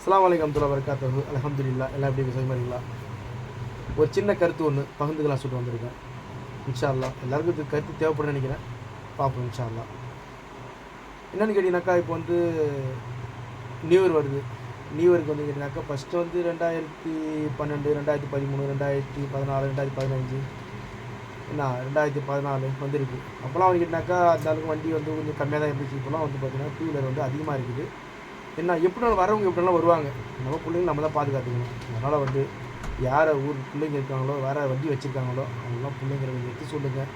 அஸ்ஸலாமு அலைக்கும் வரஹ்மத்துல்லாஹி வபரகாத்துஹு. அல்ஹம்துலில்லாஹ். எல்லாம் எப்படி சரிமாரிங்களா? ஒரு சின்ன கருத்து ஒன்று பகிர்ந்துக்கலாம் சொல்லிட்டு வந்திருக்கேன். இன்ஷா அல்லாஹ் எல்லாருக்கும் இது கருத்து தேவைப்படுன்னு நினைக்கிறேன். பார்ப்போம் இன்ஷா அல்லாஹ். என்னென்னு கேட்டிங்கனாக்கா, இப்போ வந்து நியூ இயர் வருது. நியூ இயருக்கு வந்து கேட்டிங்கனாக்கா, ஃபஸ்ட்டு வந்து 2012, 2013, 2014, 2015 என்ன 2014 வந்துருக்கு. அப்போலாம் வந்து கேட்டிங்கனாக்கா, அந்த அளவுக்கு வண்டி வந்து கொஞ்சம் கம்மியாக தான் இருந்துச்சு. இப்போலாம் வந்து பார்த்திங்கன்னா டூ வீலர் வந்து அதிகமாக இருக்குது. என்ன எப்படினாலும் வரவங்க எப்படினாலும் வருவாங்க. நம்ம பிள்ளைங்கள நம்ம தான் பாதுகாத்துக்கணும். அதனால் வந்து யாரை ஊர் பிள்ளைங்க இருக்காங்களோ, வேறு வண்டி வச்சுருக்காங்களோ அவங்களாம் பிள்ளைங்கள கொஞ்சம் எடுத்து சொல்லுங்கள்.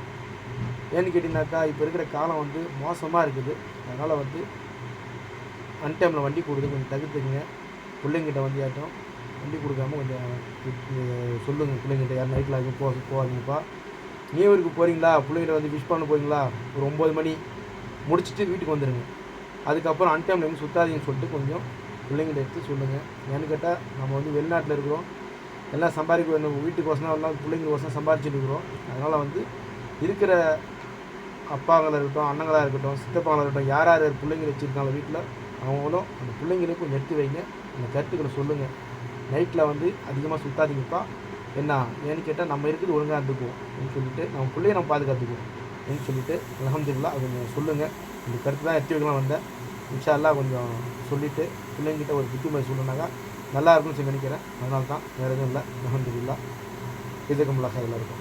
ஏன்னு கேட்டிங்கனாக்கா, இப்போ இருக்கிற காலம் வந்து மோசமாக இருக்குது. அதனால் வந்து அன்டைமில் வண்டி கொடுத்து கொஞ்சம் தவிர்த்துக்குங்க. பிள்ளைங்கிட்ட வந்து யார்ட்டும் வண்டி கொடுக்காம கொஞ்சம் சொல்லுங்கள். பிள்ளைங்கிட்ட யார் நைட்டில் ஆகும் போகாதீங்கப்பா. நியூ இயருக்கு போகிறீங்களா, பிள்ளைங்கிட்ட வந்து விஷ் பண்ண போகிறீங்களா, ஒரு 9 மணி முடிச்சுட்டு வீட்டுக்கு வந்துடுங்க. அதுக்கப்புறம் அன்டைமில் எங்கே சுற்றாதீங்கன்னு சொல்லிட்டு கொஞ்சம் பிள்ளைங்கிட்ட எடுத்து சொல்லுங்கள். ஏன்னு கேட்டால், நம்ம வந்து வெளிநாட்டில் இருக்கிறோம், எல்லாம் சம்பாதிக்க வேணும். வீட்டுக்கோசம் எல்லாம் பிள்ளைங்களுக்கோசம் சம்பாதிச்சுட்டு இருக்கிறோம். அதனால் வந்து இருக்கிற அப்பாங்களாக இருக்கட்டும், அண்ணங்களாக இருக்கட்டும், சித்தப்பாங்களாக இருக்கட்டும், யார் யார் பிள்ளைங்க வச்சுருக்காங்களோ வீட்டில் அவங்களும் அந்த பிள்ளைங்களுக்கு கொஞ்சம் எடுத்து வைங்க. அந்த கருத்துக்களை சொல்லுங்கள். நைட்டில் வந்து அதிகமாக சுற்றாதீங்கப்பா. என்ன ஏன்னு கேட்டால், நம்ம இருக்குது ஒழுங்காக இருந்துக்குவோம் அப்படின்னு சொல்லிட்டு நம்ம பிள்ளைய நம்ம பாதுகாத்துக்குவோம் அப்படின்னு சொல்லிட்டு அல்ஹம்துலில்லாஹ் அது கொஞ்சம் சொல்லுங்கள். இந்த கருத்து தான் எடுத்து வைக்கலாம் வந்தேன். இன்ஷா அல்லாஹ் கொஞ்சம் சொல்லிவிட்டு பிள்ளைங்கிட்ட ஒரு புத்திமதி சொல்லணுன்னாக்கா நல்லா இருக்கும்னு சொல்லி நினைக்கிறேன். அதனால தான் வேறு எதுவும் இல்லை. அல்ஹம்துலில்லாஹ். ஜஸாக்குமுல்லாஹ் ஹைரன். எல்லாருக்கும்